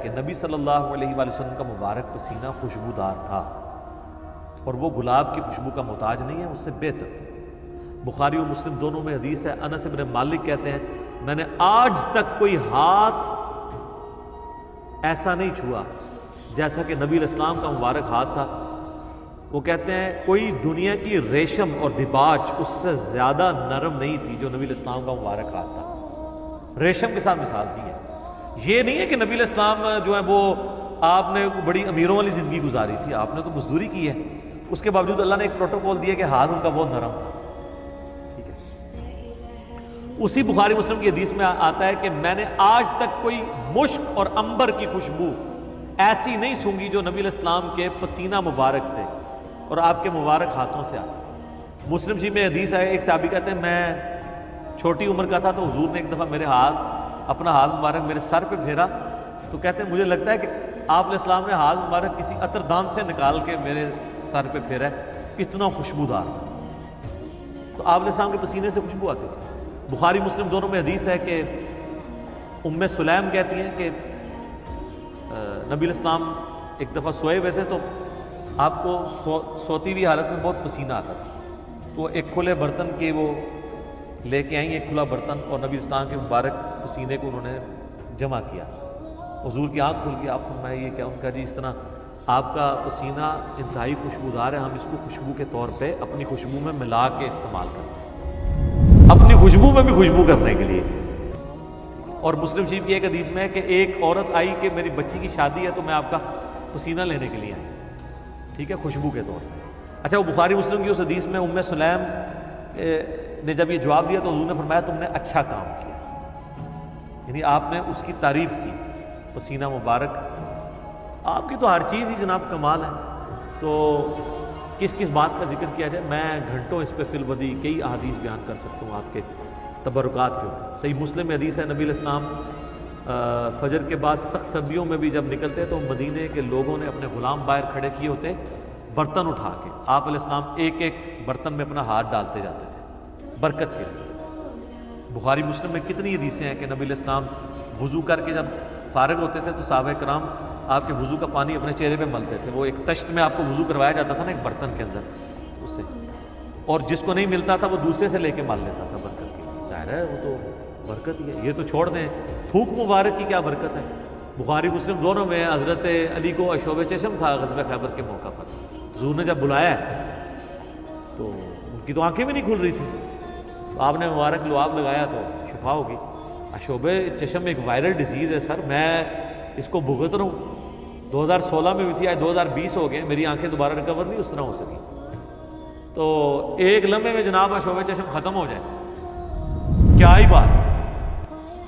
کہ نبی صلی اللہ علیہ وآلہ وسلم کا مبارک پسینہ خوشبودار تھا، اور وہ گلاب کی خوشبو کا محتاج نہیں ہے، اس سے بہتر تھا۔ بخاری و مسلم دونوں میں حدیث ہے، انس بن مالک کہتے ہیں میں نے آج تک کوئی ہاتھ ایسا نہیں چھوا جیسا کہ نبی علیہ السلام کا مبارک ہاتھ تھا۔ وہ کہتے ہیں کوئی دنیا کی ریشم اور دباج اس سے زیادہ نرم نہیں تھی جو نبی علیہ السلام کا مبارک ہاتھ تھا۔ ریشم کے ساتھ مثال دی ہے۔ یہ نہیں ہے کہ نبی علیہ السلام جو ہے وہ آپ نے بڑی امیروں والی زندگی گزاری تھی، آپ نے تو مزدوری کی ہے، اس کے باوجود اللہ نے ایک پروٹوکول دیا کہ ہاتھ ان کا بہت نرم تھا۔ ٹھیک ہے، اسی بخاری مسلم کی حدیث میں آتا ہے کہ میں نے آج تک کوئی مشک اور عنبر کی خوشبو ایسی نہیں سونگھی جو نبی علیہ السلام کے پسینہ مبارک سے اور آپ کے مبارک ہاتھوں سے آتی۔ مسلم شریف میں حدیث ہے، ایک صحابی کہتے ہیں میں چھوٹی عمر کا تھا تو حضور نے ایک دفعہ میرے اپنا ہاتھ مبارک میرے سر پہ پھیرا، تو کہتے ہیں مجھے لگتا ہے کہ آپ علیہ السلام نے ہاتھ مبارک کسی عطر دان سے نکال کے میرے سر پہ پھیرا ہے، اتنا خوشبودار تھا۔ تو آپ علیہ السلام کے پسینے سے خوشبو آتی تھی۔ بخاری مسلم دونوں میں حدیث ہے کہ ام سلیم کہتی ہیں کہ نبی علیہ السلام ایک دفعہ سوئے ہوئے تھے تو آپ کو سوتی ہوئی حالت میں بہت پسینہ آتا تھا، تو ایک کھلے برتن کے وہ لے کے آئیں، ایک کھلا برتن، اور نبی اسلام کے مبارک پسینے کو انہوں نے جمع کیا۔ حضور کی آنکھ کھل گئی، آپ فرمائے یہ کیا؟ ان کا جی اس طرح آپ کا پسینہ انتہائی خوشبودار ہے، ہم اس کو خوشبو کے طور پہ اپنی خوشبو میں ملا کے استعمال کرتے ہیں، اپنی خوشبو میں بھی خوشبو کرنے کے لیے۔ اور مسلم شریف کی ایک حدیث میں ہے کہ ایک عورت آئی کہ میری بچی کی شادی ہے تو میں آپ کا پسینہ لینے کے لیے آئی، ٹھیک ہے، خوشبو کے طور پہ۔ اچھا، وہ بخاری مسلم کی اس حدیث میں ام سلیم نے جب یہ جواب دیا تو حضور نے فرمایا تم نے اچھا کام کیا، یعنی آپ نے اس کی تعریف کی، پسینہ مبارک آپ کی تو ہر چیز ہی جناب کمال ہے، تو کس کس بات کا ذکر کیا جائے، میں گھنٹوں اس پہ فی الودی کئی احادیث بیان کر سکتا ہوں آپ کے تبرکات کے اوپر۔ صحیح مسلم میں حدیث ہے نبی علیہ السلام فجر کے بعد سخت سردیوں میں بھی جب نکلتے تو مدینے کے لوگوں نے اپنے غلام باہر کھڑے کیے ہوتے برتن اٹھا کے، آپ علیہ السلام ایک ایک برتن میں اپنا ہاتھ ڈالتے جاتے تھے برکت کے لیے۔ بخاری مسلم میں کتنی حدیثیں ہیں کہ نبی علیہ السلام وضو کر کے جب فارغ ہوتے تھے تو صحابہ کرام آپ کے وضو کا پانی اپنے چہرے پہ ملتے تھے، وہ ایک تشت میں آپ کو وضو کروایا جاتا تھا نا ایک برتن کے اندر، اس سے، اور جس کو نہیں ملتا تھا وہ دوسرے سے لے کے مل لیتا تھا برکت کے لیے۔ ظاہر ہے وہ تو برکت ہی ہے، یہ تو چھوڑ دیں، تھوک مبارک کی کیا برکت ہے۔ بخاری مسلم دونوں میں حضرت علی کو عشوب چشم تھا غزوہ خیبر کے موقع پر، حضور نے جب بلایا ہے تو ان کی تو آنکھیں بھی نہیں کھل رہی تھی، تو آپ نے مبارک لعاب لگایا تو شفا ہوگی۔ عشوب چشم ایک وائرل ڈیزیز ہے سر، میں اس کو بھگت رہا ہوں، 2016 میں بھی تھی، آج 2020 ہو گئے، میری آنکھیں دوبارہ ریکور نہیں اس طرح ہو سکی، تو ایک لمحے میں جناب عشوب چشم ختم ہو جائے، کیا ہی بات ہے۔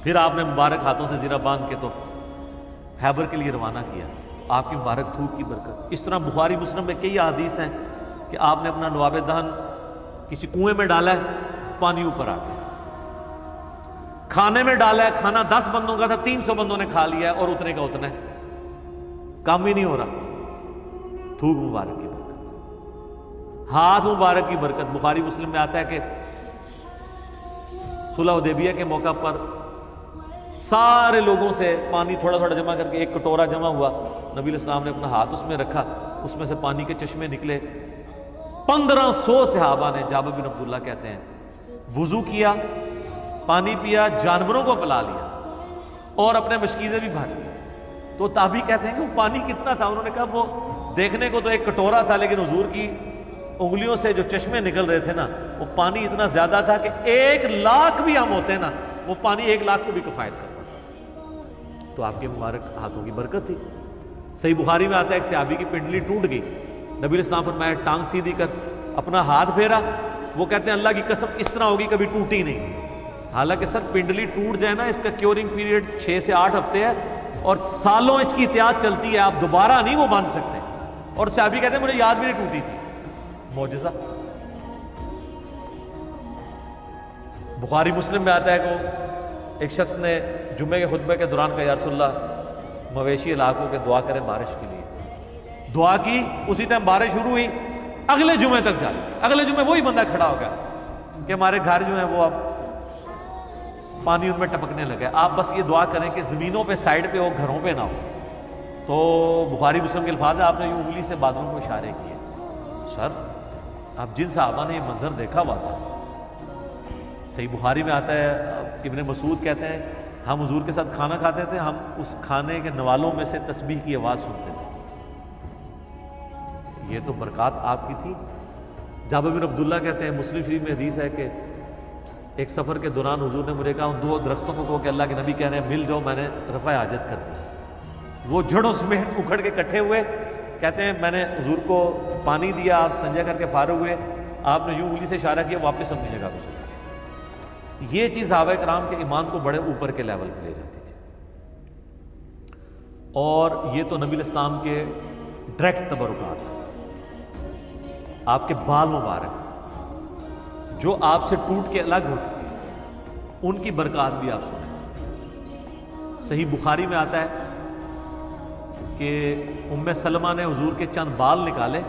پھر آپ نے مبارک ہاتھوں سے زیرہ باندھ کے تو خیبر کے لیے روانہ کیا، آپ کی مبارک تھوک کی برکت۔ اس طرح بخاری مسلم میں کئی احادیث ہیں کہ آپ نے اپنا لعاب دہن کسی کنویں میں ڈالا ہے، پانی اوپر آ گیا، کھانے میں ڈالا ہے، کھانا 10 بندوں کا تھا، 300 بندوں نے کھا لیا ہے اور اتنے کا اتنا ہے، کام ہی نہیں ہو رہا، تھوک مبارک کی برکت، ہاتھ مبارک کی برکت۔ بخاری مسلم میں آتا ہے کہ صلح حدیبیہ کے موقع پر سارے لوگوں سے پانی تھوڑا تھوڑا جمع کر کے ایک کٹورا جمع ہوا، نبی علیہ السلام نے اپنا ہاتھ اس میں رکھا، اس میں سے پانی کے چشمے نکلے، 1500 صحابہ نے، جابر بن عبداللہ کہتے ہیں، وضو کیا، پانی پیا، جانوروں کو پلا لیا اور اپنے مشکیزیں بھی بھر لی۔ تو تابعی کہتے ہیں کہ وہ پانی کتنا تھا، انہوں نے کہا وہ دیکھنے کو تو ایک کٹورا تھا لیکن حضور کی انگلیوں سے جو چشمے نکل رہے تھے نا وہ پانی اتنا زیادہ تھا کہ 1,00,000 بھی ہم ہوتے ہیں نا وہ پانی 1,00,000 کو بھی کفایت کرتا تھا۔ تو آپ کے مبارک ہاتھوں کی برکت تھی۔ صحیح بخاری میں آتا ہے ایک صحابی کی پنڈلی ٹوٹ گئی، نبی علیہ السلام فرمایا ٹانگ سیدھی کر، اپنا ہاتھ پھیرا، وہ کہتے ہیں اللہ کی قسم اس طرح ہوگی کبھی ٹوٹی نہیں تھی۔ حالانکہ سر پنڈلی ٹوٹ جائے نا اس کا کیورنگ پیریڈ 6 سے 8 ہفتے ہے اور سالوں اس کی احتیاط چلتی ہے، آپ دوبارہ نہیں وہ باندھ سکتے۔ اور صحابی کہتے ہیں مجھے یاد بھی نہیں ٹوٹی تھی، معجزہ۔ بخاری مسلم میں آتا ہے کہ ایک شخص نے جمعے کے خطبے کے دوران کہا یا رسول اللہ مویشی علاقوں کے دعا کریں بارش کے لیے، دعا کی، اسی ٹائم بارش شروع ہوئی، اگلے جمعے تک جاری، اگلے جمعے وہی بندہ کھڑا ہو گیا کہ ہمارے گھر جو ہیں وہ اب پانی ان میں ٹپکنے لگا، آپ بس یہ دعا کریں کہ زمینوں پہ سائڈ پہ ہو، گھروں پہ نہ ہو، تو بخاری مسلم کے الفاظ ہے آپ نے یوں انگلی سے بادلوں کو اشارے کیے. سر اب جن صحابہ نے یہ منظر دیکھا ہوا تھا، صحیح بخاری میں آتا ہے، ابن مسعود کہتے ہیں ہم حضور کے ساتھ کھانا کھاتے تھے، ہم اس کھانے کے نوالوں میں سے تسبیح کی آواز سنتے تھے. یہ تو برکات آپ کی تھی. جابر بن عبداللہ کہتے ہیں، مسلم شریف میں حدیث ہے کہ ایک سفر کے دوران حضور نے مجھے کہا ان دو درختوں کو کہو کہ اللہ کے نبی کہہ رہے ہیں مل جاؤ، میں نے رفع حاجت کرنی. وہ جڑوں سمیت اکھڑ کے اکٹھے ہوئے. کہتے ہیں میں نے حضور کو پانی دیا، آپ سنجا کر کے فارغ ہوئے، آپ نے یوں انگلی سے اشارہ کیا، واپس اپنی جگہ کو چلے گئے. یہ چیز صحابہ کرام کے ایمان کو بڑے اوپر کے لیول پہ لے جاتی تھی. اور یہ تو نبی الاسلام کے ڈائریکٹ تبرکات ہیں. آپ کے بال مبارک جو آپ سے ٹوٹ کے الگ ہو چکے ہیں، ان کی برکات بھی آپ سنیں. صحیح بخاری میں آتا ہے کہ ام سلمہ نے حضور کے چند بال نکالے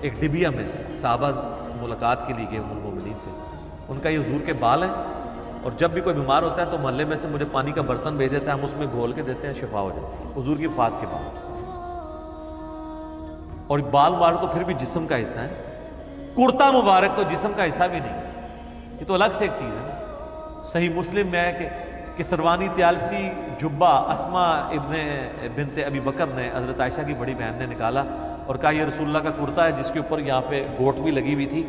ایک ڈبیا میں سے. صحابہ ملاقات کے لیے گئے ام المومنین سے، ان کا یہ حضور کے بال ہیں، اور جب بھی کوئی بیمار ہوتا ہے تو محلے میں سے مجھے پانی کا برتن بھیج دیتا ہے، ہم اس میں گھول کے دیتے ہیں، شفا ہو جاتی ہے. حضور کی وفات کے بعد. اور بال مبارک تو پھر بھی جسم کا حصہ ہے، کرتا مبارک تو جسم کا حصہ بھی نہیں ہے، یہ تو الگ سے ایک چیز ہے. صحیح مسلم میں ہے کہ سروانی تیالسی جبہ اسما بنت ابی بکر نے حضرت عائشہ کی بڑی بہن نے نکالا اور کہا یہ رسول اللہ کا کرتا ہے، جس کے اوپر یہاں پہ گوٹ بھی لگی ہوئی تھی،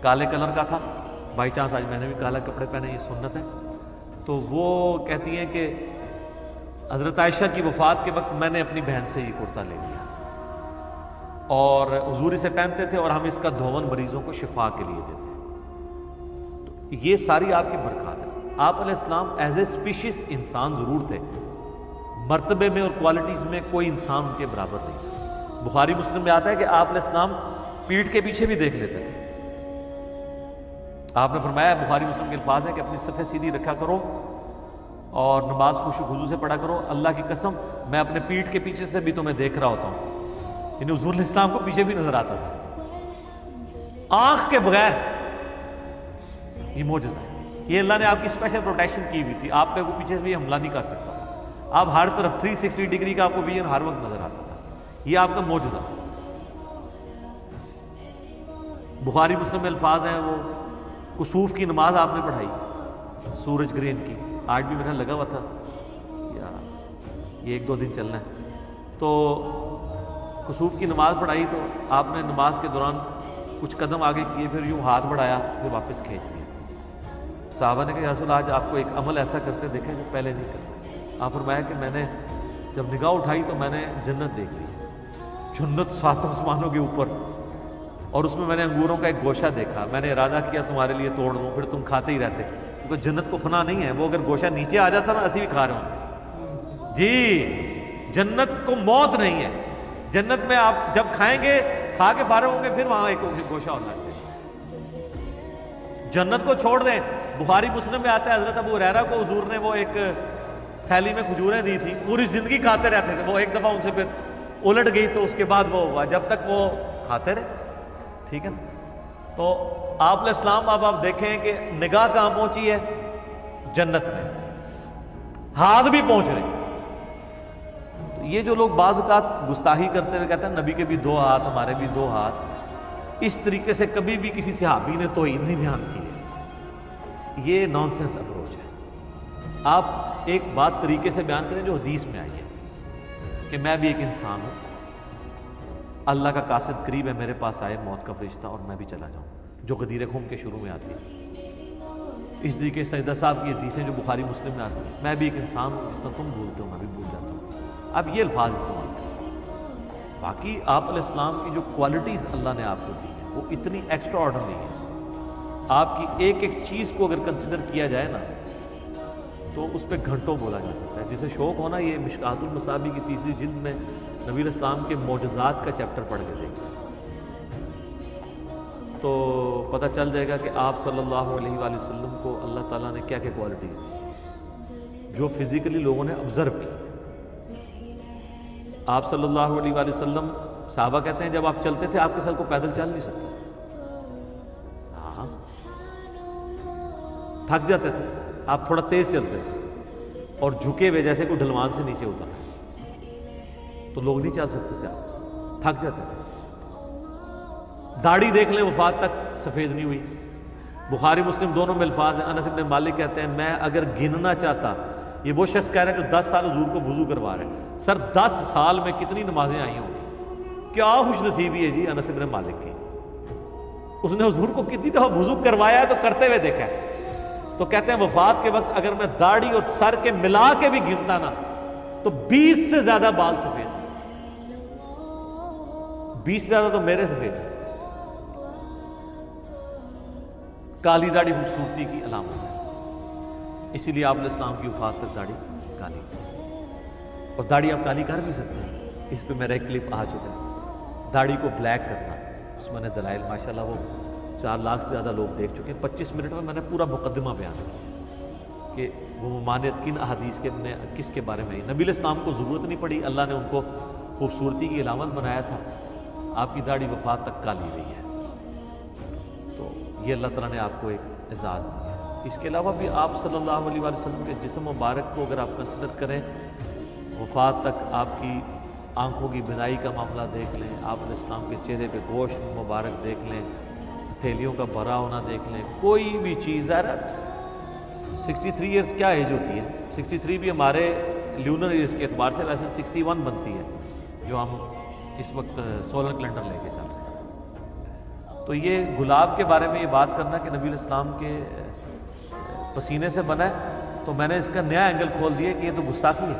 کالے کلر کا تھا. بائی چانس آج میں نے بھی کالا کپڑے پہنے، یہ سنت ہے. تو وہ کہتی ہیں کہ حضرت عائشہ کی وفات کے وقت میں نے اپنی بہن سے یہ کرتا لے لیا اور حضور اسے پہنتے تھے، اور ہم اس کا دھون مریضوں کو شفا کے لیے دیتے ہیں. تو یہ ساری آپ کی برکات ہے. آپ علیہ السلام ایز اے اسپیشیز انسان ضرور تھے، مرتبے میں اور کوالٹیز میں کوئی انسان ان کے برابر نہیں. بخاری مسلم میں آتا ہے کہ آپ علیہ السلام پیٹھ کے پیچھے بھی دیکھ لیتے تھے. آپ نے فرمایا، بخاری مسلم کے الفاظ ہیں کہ اپنی صفیں سیدھی رکھا کرو اور نماز خشوع و خضوع سے پڑھا کرو. اللہ کی قسم میں اپنے پیٹھ کے پیچھے سے بھی تمہیں دیکھ رہا ہوتا ہوں. یعنی حضور علیہ السلام کو پیچھے بھی نظر آتا تھا آنکھ کے بغیر. یہ معجزہ ہے، یہ اللہ نے آپ کی اسپیشل پروٹیکشن کی ہوئی تھی. آپ پہ کوئی پیچھے سے بھی حملہ نہیں کر سکتا تھا. آپ ہر طرف 360 ڈگری کا آپ کو ویژن ہر وقت نظر آتا تھا. یہ آپ کا معجزہ تھا. بخاری مسلم میں الفاظ ہیں، وہ کسوف کی نماز آپ نے پڑھائی سورج گرہن کی. آج بھی میرا لگا ہوا تھا، یا یہ 1-2 دن چلنا ہے. تو کسوف کی نماز پڑھائی تو آپ نے نماز کے دوران کچھ قدم آگے کیے، پھر یوں ہاتھ بڑھایا، پھر واپس کھینچ لیا. صحابہ نے کہا یا رسول اللہ، آج آپ کو ایک عمل ایسا کرتے دیکھیں جو پہلے نہیں کرتے. آپ فرمایا کہ میں نے جب نگاہ اٹھائی تو میں نے جنت دیکھ لی. جنت 7 آسمانوں کے اوپر، اور اس میں نے انگوروں کا ایک گوشہ دیکھا. میں نے ارادہ کیا تمہارے لیے توڑ دوں، پھر تم کھاتے ہی رہتے، کیونکہ جنت کو فنا نہیں ہے. وہ اگر گوشہ نیچے آ جاتا نا، اسی بھی کھا رہے ہوں جی. جنت کو موت نہیں ہے. جنت میں آپ جب کھائیں گے، کھا کے فارغ ہوں گے، پھر وہاں ایک گوشہ ہونا چاہیے. جنت کو چھوڑ دیں. بخاری مسلم میں آتا ہے حضرت ابو ہریرہ کو حضور نے وہ ایک تھیلی میں کھجوریں دی تھی، پوری زندگی کھاتے رہتے تھے. وہ ایک دفعہ ان سے پھر الٹ گئی تو اس کے بعد وہ ہوا، جب تک وہ کھاتے رہے. ٹھیک ہے نا. تو آپ علیہ السلام اب آپ دیکھیں کہ نگاہ کہاں پہنچی ہے؟ جنت میں. ہاتھ بھی پہنچ رہے. تو یہ جو لوگ بعض اوقات گستاخی کرتے ہوئے کہتے ہیں نبی کے بھی 2 ہاتھ، ہمارے بھی 2 ہاتھ، اس طریقے سے کبھی بھی کسی صحابی نے توحید نہیں بیان کی ہے. یہ نان سینس اپروچ ہے. آپ ایک بات طریقے سے بیان کریں جو حدیث میں آئی ہے کہ میں بھی ایک انسان ہوں، اللہ کا قاصد قریب ہے، میرے پاس آئے موت کا فرشتہ اور میں بھی چلا جاؤں، جو غدیر خم کے شروع میں آتی ہے. اس طریقے سجدہ صاحب کی حدیثیں جو بخاری مسلم میں آتی ہیں، میں بھی ایک انسان ہوں، جس طرح تم بھولتے ہو میں بھی بھول جاتا ہوں. اب یہ الفاظ استعمال کریں. باقی آپ علیہ السلام کی جو کوالٹیز اللہ نے آپ کو دی ہیں وہ اتنی ایکسٹرا آرڈنری ہیں. آپ کی ایک ایک چیز کو اگر کنسیڈر کیا جائے نا تو اس پہ گھنٹوں بولا جا سکتا ہے. جسے شوق ہونا، یہ مشکات المصابیح کی 3ری جلد میں نبی علیہ السلام کے معجزات کا چیپٹر پڑھ کے دیکھیں تو پتہ چل جائے گا کہ آپ صلی اللہ علیہ وآلہ وسلم کو اللہ تعالیٰ نے کیا کیا کوالٹیز دی جو فزیکلی لوگوں نے آبزرو کی. آپ صلی اللہ علیہ وآلہ وسلم، صحابہ کہتے ہیں جب آپ چلتے تھے آپ کے ساتھ کو پیدل چل نہیں سکتے. ہاں، تھک جاتے تھے، آپ تھوڑا تیز چلتے تھے اور جھکے ہوئے جیسے کوئی ڈھلوان سے نیچے اترا. تو لوگ نہیں چل سکتے تھے آپ سے، تھک جاتے تھے. داڑھی دیکھ لیں وفات تک سفید نہیں ہوئی. بخاری مسلم دونوں میں الفاظ ہیں. انس بن مالک کہتے ہیں میں اگر گننا چاہتا، یہ وہ شخص کہہ رہے ہیں جو 10 سال حضور کو وضو کروا رہے ہیں، سر 10 سال میں کتنی نمازیں آئی ہوں گی؟ کیا خوش نصیبی ہے جی انس بن مالک کی. اس نے حضور کو کتنی دفعہ وضو کروایا ہے تو کرتے ہوئے دیکھا ہے. تو کہتے ہیں وفات کے وقت اگر میں داڑھی اور سر کے ملا کے بھی گنتا نا تو 20 سے زیادہ بال سفید، 20 سے زیادہ تو میرے سفید ہیں. کالی داڑھی خوبصورتی کی علامت ہے، اسی لیے آپ علیہ السلام کی وفات تک داڑھی کالی، اور داڑھی آپ کالی کر بھی سکتے ہیں. اس پہ میرا ایک کلپ آ چکا ہے، داڑھی کو بلیک کرنا. اس میں نے دلائل ماشاءاللہ وہ 4 لاکھ سے زیادہ لوگ دیکھ چکے ہیں. 25 منٹ میں نے پورا مقدمہ بیان کیا کہ وہ ممانعت کن احادیث کے نے کس کے بارے میں. نبی علیہ السلام کو ضرورت نہیں پڑی، اللہ نے ان کو خوبصورتی کی علامت بنایا تھا. آپ کی داڑھی وفات تک کالی رہی ہے، تو یہ اللہ تعالیٰ نے آپ کو ایک اعزاز دیا. اس کے علاوہ بھی آپ صلی اللہ علیہ وآلہ وسلم کے جسم مبارک کو اگر آپ کنسیڈر کریں، وفات تک آپ کی آنکھوں کی بینائی کا معاملہ دیکھ لیں، آپ علیہ السلام کے چہرے پہ گوشت مبارک دیکھ لیں، ہتھیلیوں کا بھرا ہونا دیکھ لیں، کوئی بھی چیز. 63 ایئرس کیا ایج ہوتی ہے؟ 63 بھی ہمارے لیونر ایئرس کے اعتبار سے ویسے 61 بنتی ہے جو ہم اس وقت سولر کیلنڈر لے کے چل رہے ہیں. تو یہ گلاب کے بارے میں یہ بات کرنا کہ نبی علیہ السلام کے پسینے سے بنا ہے، تو میں نے اس کا نیا اینگل کھول دیا کہ یہ تو گستاخی ہے.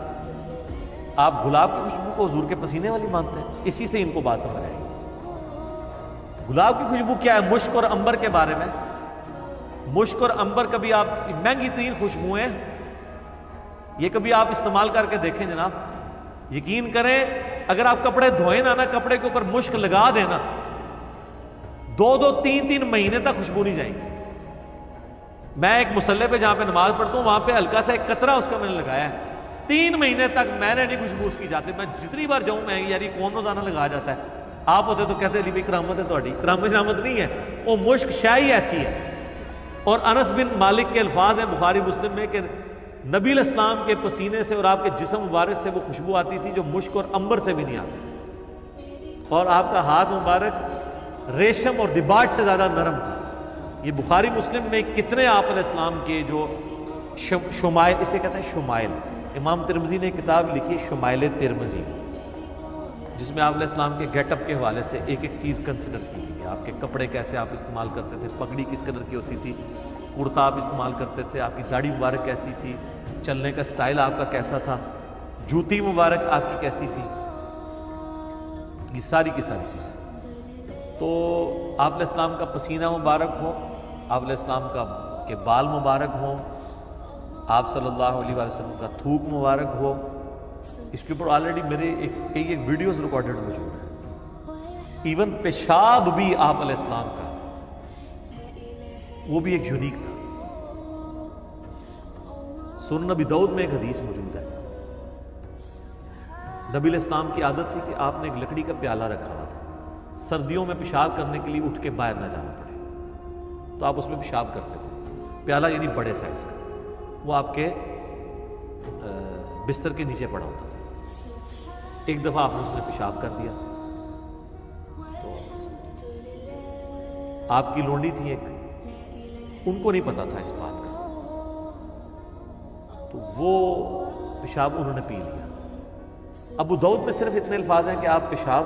آپ گلاب کی خوشبو کو حضور کے پسینے والی مانتے ہیں، اسی سے ان کو بات سمجھ آئے گی. گلاب کی خوشبو کیا ہے؟ مشک اور عنبر کے بارے میں. مشک اور عنبر کبھی آپ مہنگی ترین خوشبوئیں، یہ کبھی آپ استعمال کر کے دیکھیں جناب. یقین کریں اگر آپ کپڑے دھوئیں نا کپڑے کے اوپر مشک لگا دینا 2-2 3-3 مہینے تک خوشبو نہیں جائیں گی. میں ایک مصلی پہ جہاں پہ نماز پڑھتا ہوں وہاں پہ ہلکا سا ایک قطرہ اس کا میں نے لگایا ہے، 3 مہینے تک میں نے نہیں خوشبو اس کی جاتی. میں جتنی بار جاؤں میں یار یہ کون روزانہ لگا جاتا ہے. آپ ہوتے تو کہتے علی بھائی کرامت ہے تہاڈی. کرامت نہیں ہے، وہ مشک شاہی ایسی ہے. اور انس بن مالک کے الفاظ ہیں بخاری مسلم میں کہ نبی علیہ السلام کے پسینے سے اور آپ کے جسم مبارک سے وہ خوشبو آتی تھی جو مشک اور عنبر سے بھی نہیں آتی. اور آپ کا ہاتھ مبارک ریشم اور دباج سے زیادہ نرم تھا. یہ بخاری مسلم میں کتنے آپ علیہ السلام کے جو شمائل، اسے کہتے ہیں شمائل. امام ترمذی نے ایک کتاب لکھی شمائل ترمذی، جس میں آپ علیہ السلام کے گیٹ اپ کے حوالے سے ایک ایک چیز کنسیڈر کی گئی. آپ کے کپڑے کیسے آپ استعمال کرتے تھے، پگڑی کس قدر کی ہوتی تھی، کرتا آپ استعمال کرتے تھے، آپ کی داڑھی مبارک کیسی تھی، چلنے کا سٹائل آپ کا کیسا تھا، جوتی مبارک آپ کی کیسی تھی، یہ ساری کی ساری چیزیں. تو آپ علیہ السلام کا پسینہ مبارک ہو، آپ علیہ السلام کے بال مبارک ہوں، آپ صلی اللہ علیہ وآلہ وسلم کا تھوک مبارک ہو. اس کے اوپر آلریڈی میرے کئی ویڈیوز ریکارڈڈ موجود ہیں. ایون پیشاب بھی آپ علیہ السلام کا وہ بھی ایک یونیک تھا. سنن نبی داؤد میں ایک حدیث موجود ہے، نبی علیہ السلام کی عادت تھی کہ آپ نے ایک لکڑی کا پیالہ رکھا ہوا تھا. سردیوں میں پیشاب کرنے کے لیے اٹھ کے باہر نہ جانا پڑے تو آپ اس میں پیشاب کرتے تھے. پیالہ یعنی بڑے سائز کا، وہ آپ کے بستر کے نیچے پڑا ہوتا تھا. ایک دفعہ آپ نے اس میں پیشاب کر دیا تو آپ کی لونڈی تھی ایک، ان کو نہیں پتا تھا اس بات کا، تو وہ پیشاب انہوں نے پی لیا. ابو داؤد میں صرف اتنے الفاظ ہیں کہ آپ پیشاب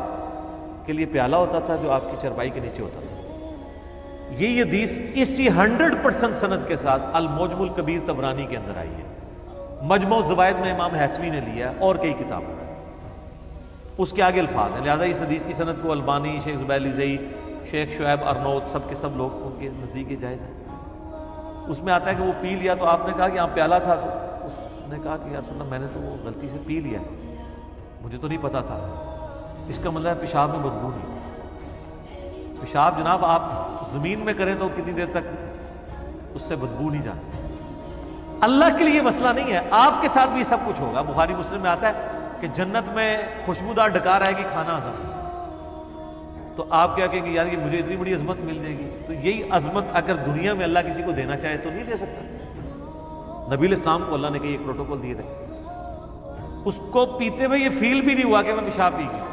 کے لیے پیالہ ہوتا تھا جو آپ کی چرپائی کے نیچے ہوتا تھا. یہ حدیث اسی 100% سند کے ساتھ المعجم الکبیر طبرانی کے اندر آئی ہے. مجموع الزوائد میں امام حیثمی نے لیا اور کئی کتابوں میں اس کے آگے الفاظ ہیں. لہذا اس حدیث کی سند کو البانی، شیخ زبیر زئی، شیخ شعیب ارنوت سب کے سب لوگ ان کے نزدیک یہ جائز ہے. اس میں آتا ہے کہ وہ پی لیا تو آپ نے کہا کہ یہاں پیالہ تھا، تو اس نے کہا کہ یار سننا میں نے تو وہ غلطی سے پی لیا، مجھے تو نہیں پتا تھا. اس کا مطلب ہے پیشاب میں بدبو نہیں تھی. پیشاب جناب آپ زمین میں کریں تو کتنی دیر تک اس سے بدبو نہیں جاتی. اللہ کے لیے مسئلہ نہیں ہے، آپ کے ساتھ بھی یہ سب کچھ ہوگا. بخاری مسلم میں آتا ہے کہ جنت میں خوشبودار ڈکار آئے گی کھانا ہضم، تو آپ کیا کہیں گے یار یہ مجھے اتنی بڑی عظمت مل جائے گی. تو یہی عظمت اگر دنیا میں اللہ کسی کو دینا چاہے تو نہیں دے سکتا. نبی علیہ السلام کو اللہ نے کہ ایک پروٹوکول دیے تھے. اس کو پیتے ہوئے یہ فیل بھی نہیں ہوا کہ میں پیشاب پی گیا.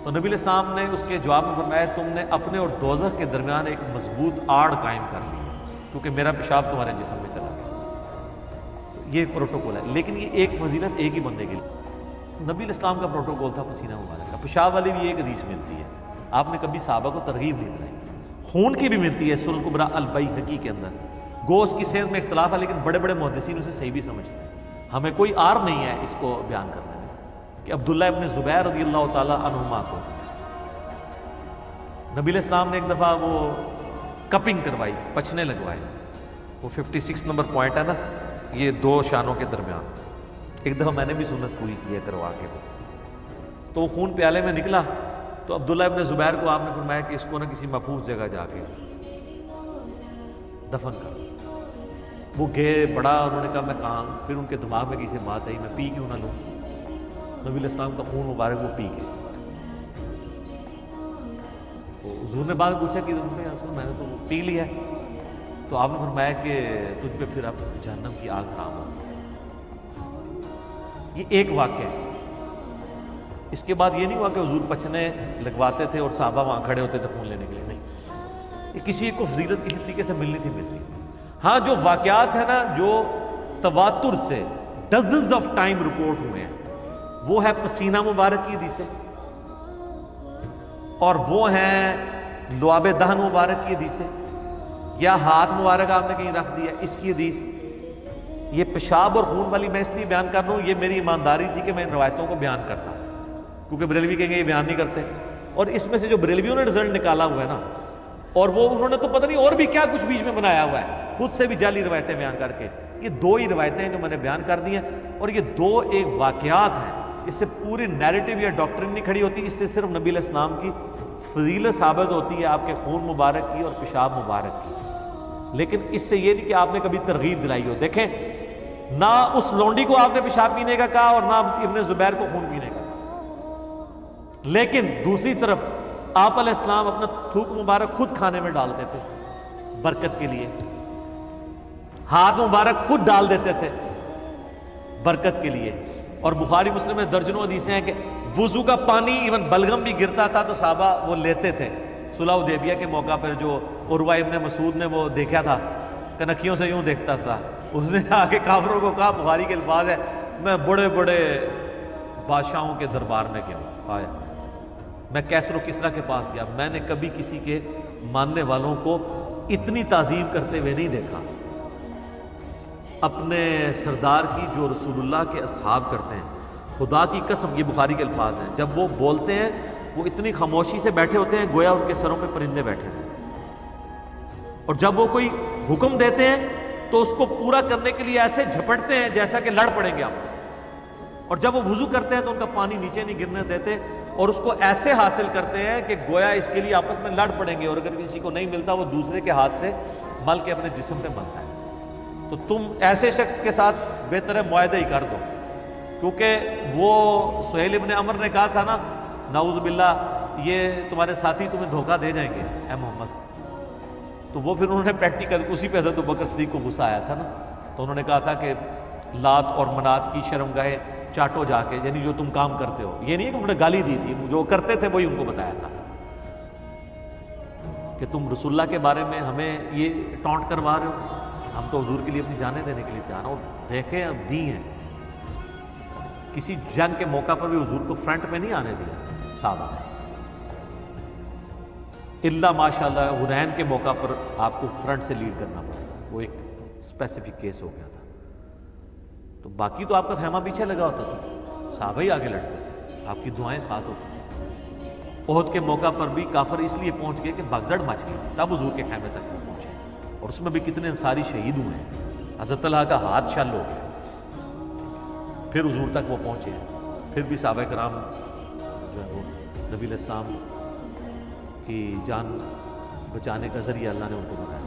تو نبی علیہ السلام نے اس کے جواب میں فرمایا تم نے اپنے اور دوزخ کے درمیان ایک مضبوط آڑ قائم کر لی ہے کیونکہ میرا پیشاب تمہارے جسم میں چلا گیا. تو یہ ایک پروٹوکول ہے، لیکن یہ ایک فضیلت ایک ہی بندے کے لیے. نبی علیہ السلام کا پروٹوکول تھا پسینہ مبارک کا. پیشاب والی بھی ایک حدیث ملتی ہے، آپ نے کبھی صحابہ کو ترغیب نہیں دلائی. خون کی بھی ملتی ہے سنن کبریٰ البیہقی کے اندر. گوشت کی صحت میں اختلاف ہے لیکن بڑے بڑے محدثین اسے صحیح بھی سمجھتے ہیں. ہمیں کوئی آر نہیں ہے اس کو بیان کرنے میں کہ عبداللہ ابن زبیر رضی اللہ تعالی عنہما کو نبی علیہ السلام نے ایک دفعہ وہ کپنگ کروائی، پچھنے لگوائے. وہ 56 نمبر پوائنٹ ہے نا، یہ دو شانوں کے درمیان. ایک دفعہ میں نے بھی سنت پوری کی ہے کروا کے. تو وہ خون پیالے میں نکلا تو عبداللہ ابن زبیر کو آپ نے فرمایا کہ اس کو نہ کسی محفوظ جگہ جا کے دفن کر. وہ گئے بڑا، انہوں نے کہا میں کہاں. پھر ان کے دماغ میں کسی بات آئی میں پی کیوں نہ لوں. نبی علیہ السلام کا خون مبارک وہ پی گئے. حضور نے بعد پوچھا کہ میں نے تو پی لیا ہے. تو آپ نے فرمایا کہ تجھ پہ پھر اب جہنم کی آگ حرام ہو. یہ ایک واقعہ ہے. اس کے بعد یہ نہیں ہوا کہ حضور پچھنے لگواتے تھے اور صحابہ وہاں کھڑے ہوتے تھے خون لینے کے لیے. نہیں، یہ کسی کو فضیلت کسی طریقے سے ملنی تھی ملنی. ہاں جو واقعات ہیں نا جو تواتر سے ڈزنز آف ٹائم رپورٹ ہوئے ہیں وہ ہے پسینہ مبارک کی حدیثیں، اور وہ ہیں لعاب دہن مبارک کی حدیثیں، یا ہاتھ مبارک آپ نے کہیں رکھ دیا اس کی حدیث. یہ پیشاب اور خون والی میں اس لیے بیان کر رہا ہوں، یہ میری ایمانداری تھی کہ میں ان روایتوں کو بیان کرتا کیونکہ بریلوی کہیں گے یہ بیان نہیں کرتے. اور اس میں سے جو بریلویوں نے رزلٹ نکالا ہوا ہے نا، اور وہ انہوں نے تو پتہ نہیں اور بھی کیا کچھ بیچ میں بنایا ہوا ہے خود سے بھی جعلی روایتیں بیان کر کے. یہ دو ہی روایتیں ہیں جو میں نے بیان کر دی ہیں، اور یہ دو ایک واقعات ہیں. اس سے پوری نیریٹو یا ڈاکٹرن نہیں کھڑی ہوتی. اس سے صرف نبی علیہ السلام کی فضیلت ثابت ہوتی ہے، آپ کے خون مبارک کی اور پیشاب مبارک کی. لیکن اس سے یہ نہیں کہ آپ نے کبھی ترغیب دلائی ہو. دیکھیں نہ اس لونڈی کو آپ نے پیشاب پینے کا کہا اور نہ ابن زبیر کو خون پینے کا کہا. لیکن دوسری طرف آپ علیہ السلام اپنا تھوک مبارک خود کھانے میں ڈالتے تھے برکت کے لیے. ہاتھ مبارک خود ڈال دیتے تھے برکت کے لیے. اور بخاری مسلم میں درجنوں حدیثیں ہیں کہ وضو کا پانی ایون بلغم بھی گرتا تھا تو صحابہ وہ لیتے تھے. صلح حدیبیہ کے موقع پر جو عروہ ابن مسعود نے وہ دیکھا تھا، کنکھیوں سے یوں دیکھتا تھا، اس نے آگے کافروں کو کہا، بخاری کے الفاظ ہے، میں بڑے بڑے بادشاہوں کے دربار میں گیا ہوں، آیا میں کیسر و کسریٰ کے پاس گیا، میں نے کبھی کسی کے ماننے والوں کو اتنی تعظیم کرتے ہوئے نہیں دیکھا اپنے سردار کی جو رسول اللہ کے اصحاب کرتے ہیں. خدا کی قسم، یہ بخاری کے الفاظ ہیں، جب وہ بولتے ہیں وہ اتنی خاموشی سے بیٹھے ہوتے ہیں گویا ان کے سروں پہ پرندے بیٹھے ہیں. اور جب وہ کوئی حکم دیتے ہیں تو اس کو پورا کرنے کے لیے ایسے جھپٹتے ہیں جیسا کہ لڑ پڑیں گے آپس میں. اور جب وہ وضو کرتے ہیں تو ان کا پانی نیچے نہیں گرنے دیتے اور اس کو ایسے حاصل کرتے ہیں کہ گویا اس کے لیے آپس میں لڑ پڑیں گے، اور اگر کسی کو نہیں ملتا وہ دوسرے کے ہاتھ سے مل کے اپنے جسم پہ ملتا ہے. تو تم ایسے شخص کے ساتھ بہتر ہے معاہدہ ہی کر دو، کیونکہ وہ سہیل ابن عمر نے کہا تھا نا، نعوذ باللہ یہ تمہارے ساتھی تمہیں دھوکہ دے جائیں گے اے محمد. تو وہ پھر انہوں نے پریکٹیکل اسی پہ حضرت ابوبکر صدیق کو غصہ آیا تھا نا، تو انہوں نے کہا تھا کہ لات اور منات کی شرمگاہیں چاٹو جا کے، یعنی جو تم کام کرتے ہو. یہ نہیں ہے کہ انہوں نے گالی دی تھی، جو کرتے تھے وہی ان کو بتایا تھا کہ تم رسول اللہ کے بارے میں ہمیں یہ ٹونٹ کروا رہے ہو، ہم تو حضور کے لیے اپنی جانیں دینے کے لیے تیار ہیں. اور دیکھیں اب دی ہیں، کسی جنگ کے موقع پر بھی حضور کو فرنٹ میں نہیں آنے دیا صحابہ نے، اللہ ماشاءاللہ حنین کے موقع پر آپ کو فرنٹ سے لیڈ کرنا پڑتا، وہ ایک اسپیسیفک کیس ہو گیا تھا. تو باقی تو آپ کا خیمہ پیچھے لگا ہوتا تھا، صحابہ ہی آگے لڑتے تھے، آپ کی دعائیں ساتھ ہوتی تھیں. احد کے موقع پر بھی کافر اس لیے پہنچ گئے کہ بھگدڑ مچ گئی تھی، تب حضور کے خیمے تک وہ پہنچے، اور اس میں بھی کتنے انصاری شہید ہوئے ہیں. حضرت طلحہ کا ہاتھ شل ہو گیا، پھر حضور تک وہ پہنچے. پھر بھی صحابہ کرام جو ہے وہ نبی علیہ السلام کی جان بچانے کا ذریعہ اللہ نے ان کو بنایا.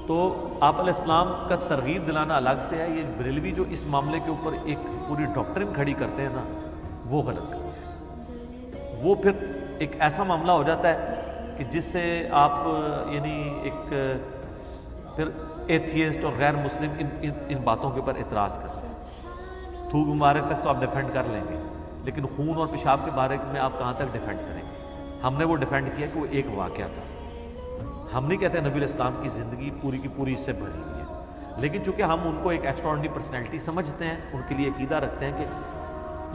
تو آپ علیہ السلام کا ترغیب دلانا الگ سے ہے. یہ بریلوی جو اس معاملے کے اوپر ایک پوری ڈاکٹرن کھڑی کرتے ہیں نا، وہ غلط کرتے ہیں. وہ پھر ایک ایسا معاملہ ہو جاتا ہے کہ جس سے آپ یعنی ایک پھر ایتھیسٹ اور غیر مسلم ان باتوں کے اوپر اعتراض کرتے ہیں. تھوک مبارک تک تو آپ ڈیفینڈ کر لیں گے، لیکن خون اور پیشاب کے بارے میں آپ کہاں تک ڈیفینڈ کریں گے؟ ہم نے وہ ڈیفینڈ کیا کہ وہ ایک واقعہ تھا. ہم نہیں کہتے نبی علیہ السلام کی زندگی پوری کی پوری اس سے بھری ہوئی ہے، لیکن چونکہ ہم ان کو ایک ایکسٹراڈنری پرسنالٹی سمجھتے ہیں، ان کے لیے عقیدہ رکھتے ہیں کہ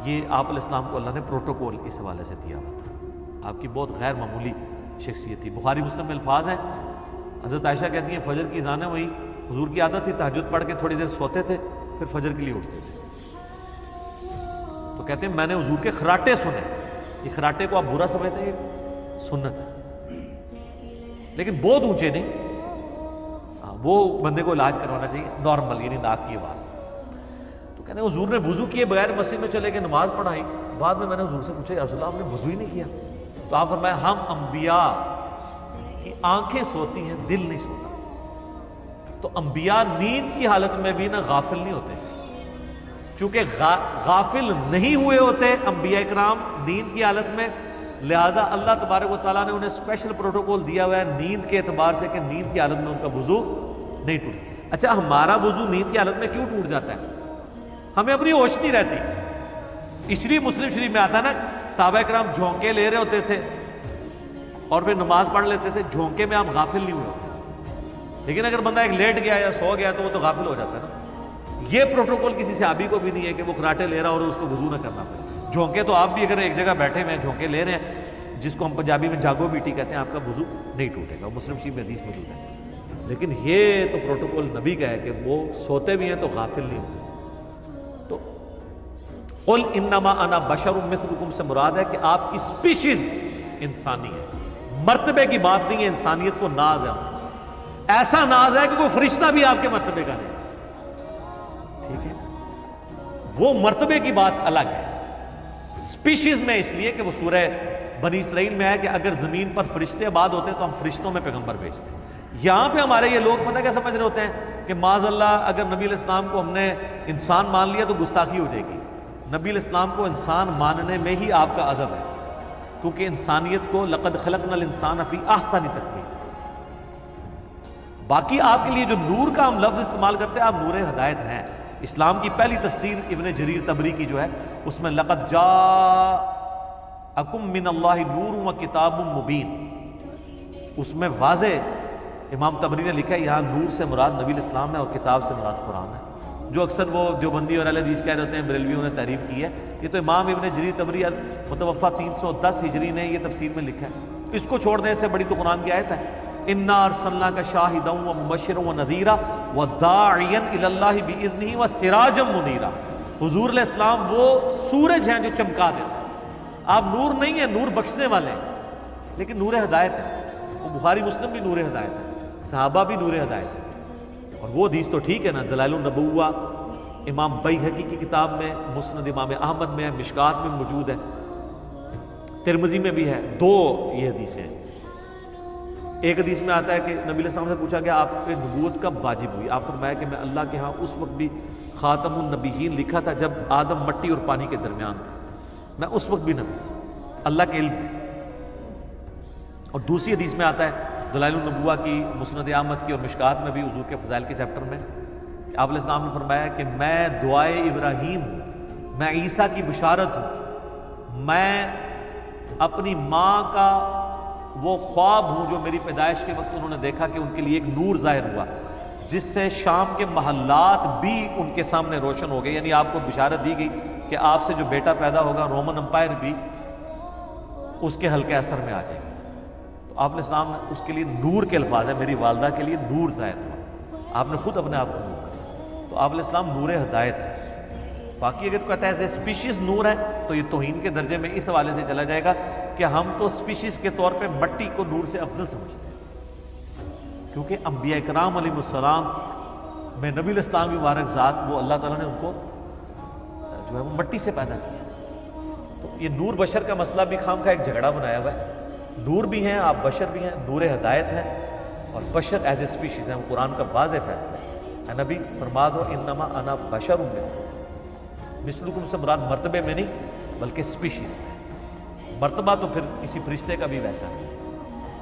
یہ آپ علیہ السلام کو اللہ نے پروٹوکول اس حوالے سے دیا ہوا تھا. آپ کی بہت غیر معمولی شخصیت تھی. بخاری مسلم میں الفاظ ہیں، حضرت عائشہ کہتی ہیں فجر کی اذانیں وہی حضور کی عادت تھی تہجد پڑھ کے تھوڑی دیر سوتے تھے، پھر فجر کے لیے اٹھتے تھے. تو کہتے ہیں میں نے حضور کے خراٹے سنے. یہ خراٹے کو آپ برا سمجھتے ہیں، سنت ہے، لیکن بہت اونچے نہیں. وہ بندے کو علاج کروانا چاہیے نارمل، یعنی ناک کی آواز. تو کہتے ہیں حضور نے وضو کیے بغیر مسجد میں چلے گئے، نماز پڑھائی. بعد میں نے حضور سے پوچھا یا رسول اللہ آپ نے وضو ہی نہیں کیا؟ تو آپ فرمایا ہم انبیاء کی آنکھیں سوتی ہیں، دل نہیں سوتا. تو انبیاء نیند کی حالت میں بھی غافل نہیں ہوتے، چونکہ غافل نہیں ہوئے ہوتے انبیاء کرام نیند کی حالت میں، لہٰذا اللہ تبارک و تعالیٰ نے انہیں اسپیشل پروٹوکول دیا ہوا ہے نیند کے اعتبار سے کہ نیند کی حالت میں ان کا وضو نہیں ٹوٹتا. اچھا ہمارا وضو نیند کی حالت میں کیوں ٹوٹ جاتا ہے؟ ہمیں اپنی ہوش نہیں رہتی. اس لیے مسلم شریف میں آتا نا صحابہ کرام جھونکے لے رہے ہوتے تھے اور پھر نماز پڑھ لیتے تھے. جھونکے میں آپ غافل نہیں ہوئے ہوتے، لیکن اگر بندہ ایک لیٹ گیا یا سو گیا تو وہ تو غافل ہو جاتا ہے نا. یہ پروٹوکول کسی صحابی کو بھی نہیں ہے کہ وہ خراٹے لے رہا اور اس کو وضو نہ کرنا پڑے. جھونکے تو آپ بھی اگر ایک جگہ بیٹھے ہوئے ہیں جھونکے لے رہے ہیں، جس کو ہم پنجابی میں جاگو بیٹی کہتے ہیں، آپ کا وضو نہیں ٹوٹے گا. مسلم شریف میں حدیث موجود ہے. لیکن یہ تو پروٹوکول نبی کا ہے کہ وہ سوتے بھی ہیں تو غافل نہیں ہوتے. تو قل انما انا بشر مثلکم سے مراد ہے کہ آپ کی اسپیشیز انسانی ہے. مرتبے کی بات نہیں ہے، انسانیت کو ناز ہے. ایسا ناز ہے کہ کوئی فرشتہ بھی آپ کے مرتبے کا نہیں. ٹھیک ہے، وہ مرتبے کی بات الگ ہے. اسپیشیز میں اس لیے کہ وہ سورہ بنی اسرائیل میں ہے کہ اگر زمین پر فرشتے آباد ہوتے تو ہم فرشتوں میں پیغمبر بھیجتے. یہاں پہ ہمارے یہ لوگ پتہ کیا سمجھ رہے ہوتے ہیں کہ معاذ اللہ اگر نبی علیہ السلام کو ہم نے انسان مان لیا تو گستاخی ہو جائے گی. نبی علیہ السلام کو انسان ماننے میں ہی آپ کا ادب ہے، کیونکہ انسانیت کو لقد خلقنا الانسان فی احسن تقویم. باقی آپ کے لیے جو نور کا ہم لفظ استعمال کرتے ہیں، آپ نور ہدایت ہیں. اسلام کی پہلی تفسیر ابن جریر طبری کی جو ہے اس میں لقد جاءکم من اللہ نور و کتاب مبین، اس میں واضح امام طبری نے لکھا ہے یہاں نور سے مراد نبی علیہ السلام ہے اور کتاب سے مراد قرآن ہے. جو اکثر وہ دیوبندی اور اہل حدیث کہہ رہے ہیں بریلویوں نے تعریف کی ہے، یہ تو امام ابن جریر طبری متوفا 310 ہجری نے یہ تفسیر میں لکھا ہے. اس کو چھوڑ دیں، سے بڑی تو قرآن کی آیت ہے انا ارسلناک شاہدا ومبشرا ونذیرا وداعیا الی اللہ باذنہ وسراجا منیرا. حضور علیہ السلام وہ سورج ہیں جو چمکا دیتے ہیں. آپ نور نہیں ہیں، نور بخشنے والے ہیں، لیکن نور ہدایت ہے. وہ بخاری مسلم بھی نور ہدایت ہے، صحابہ بھی نور ہدایت ہے. اور وہ حدیث تو ٹھیک ہے نا، دلائل النبوہ امام بیہقی کی کتاب میں، مسند امام احمد میں ہے، مشکات میں موجود ہے، ترمذی میں بھی ہے. دو یہ حدیثیں ہیں. ایک حدیث میں آتا ہے کہ نبی علیہ السلام سے پوچھا گیا آپ پہ نبوت کب واجب ہوئی؟ آپ فرمایا کہ میں اللہ کے ہاں اس وقت بھی خاتم النبیین لکھا تھا جب آدم مٹی اور پانی کے درمیان تھا، میں اس وقت بھی نبی تھا، اللہ کے علم. اور دوسری حدیث میں آتا ہے دلائل النبوہ کی، مسند احمد کی اور مشکات میں بھی حضور کے فضائل کے چیپٹر میں، آپ علیہ السلام نے فرمایا کہ میں دعائے ابراہیم ہوں، میں عیسیٰ کی بشارت ہوں، میں اپنی ماں کا وہ خواب ہوں جو میری پیدائش کے وقت انہوں نے دیکھا کہ ان کے لیے ایک نور ظاہر ہوا جس سے شام کے محلات بھی ان کے سامنے روشن ہو گئے. یعنی آپ کو بشارت دی گئی کہ آپ سے جو بیٹا پیدا ہوگا رومن امپائر بھی اس کے حلقے اثر میں آ جائے گی. تو آپ علیہ السلام نے اس کے لیے نور کے الفاظ ہے، میری والدہ کے لیے نور ظاہر ہوا. آپ نے خود اپنے آپ کو نور کیا. تو آپ علیہ السلام نور ہدایت ہے. باقی اگر کہتا ہے اسپیشیز نور ہے تو یہ توہین کے درجے میں اس حوالے سے چلا جائے گا کہ ہم تو اسپیشیز کے طور پہ مٹی کو نور سے افضل سمجھتے ہیں، کیونکہ انبیاء کرام علیہ السلام میں نبی علیہ السلام کی مبارک ذات وہ اللہ تعالیٰ نے ان کو جو ہے وہ مٹی سے پیدا کیا. تو یہ نور بشر کا مسئلہ بھی خام کا ایک جھگڑا بنایا ہوا ہے. نور بھی ہیں آپ، بشر بھی ہیں، نور ہدایت ہیں اور بشر ایز اے اسپیشیز ہیں. وہ قرآن کا واضح فیصلہ ہے. اے نبی فرما دو انما انا بشر مثلکم سے مراد مرتبے میں نہیں بلکہ اسپیشیز میں. مرتبہ تو پھر کسی فرشتے کا بھی ویسا ہے.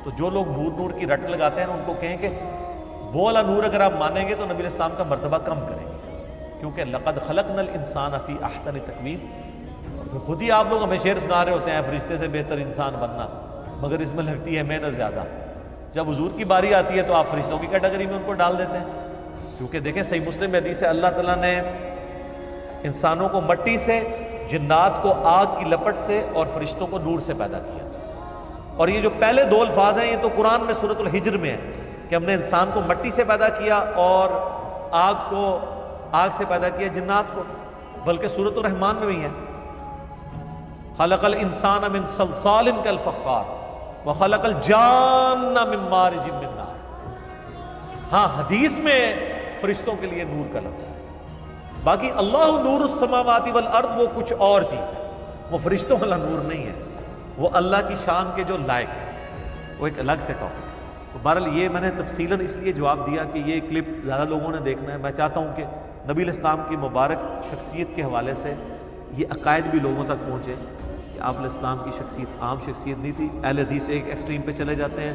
تو جو لوگ نور کی رٹ لگاتے ہیں ان کو کہیں کہ وہ والا نور اگر آپ مانیں گے تو نبی علیہ السلام کا مرتبہ کم کریں گے. کیونکہ لقد خلقنا الانسان فی احسن تقویم، اور پھر خود ہی آپ لوگ ہمیں شعر سنا رہے ہوتے ہیں فرشتے سے بہتر انسان بننا، مگر اس میں لگتی ہے محنت زیادہ۔ جب حضور کی باری آتی ہے تو آپ فرشتوں کی کیٹیگری میں ان کو ڈال دیتے ہیں، کیونکہ دیکھیں صحیح مسلم میں حدیث ہے اللہ تعالیٰ نے انسانوں کو مٹی سے، جنات کو آگ کی لپٹ سے اور فرشتوں کو نور سے پیدا کیا۔ اور یہ جو پہلے دو الفاظ ہیں یہ تو قرآن میں سورۃ الحجر میں ہے کہ ہم نے انسان کو مٹی سے پیدا کیا اور آگ سے پیدا کیا جنات کو، بلکہ سورۃ الرحمن میں بھی ہے خلق الانسان من صلصال کالفخار وخلق الجان من مارج من نار۔ ہاں حدیث میں فرشتوں کے لیے نور کا لفظ ہے، باقی اللہ نور السماوات والارض وہ کچھ اور چیز ہے، وہ فرشتوں والا نور نہیں ہے، وہ اللہ کی شان کے جو لائق ہے، وہ ایک الگ سے ٹاپک ہے۔ تو بہرحال یہ میں نے تفصیلاً اس لیے جواب دیا کہ یہ کلپ زیادہ لوگوں نے دیکھنا ہے۔ میں چاہتا ہوں کہ نبی علیہ السلام کی مبارک شخصیت کے حوالے سے یہ عقائد بھی لوگوں تک پہنچے کہ آپ علیہ السلام کی شخصیت عام شخصیت نہیں تھی۔ اہل حدیث ایک ایکسٹریم پہ چلے جاتے ہیں،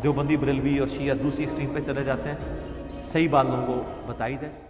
دیوبندی بریلوی اور شیعہ دوسری ایکسٹریم پہ چلے جاتے ہیں، صحیح بات لوگوں کو بتائی جائے۔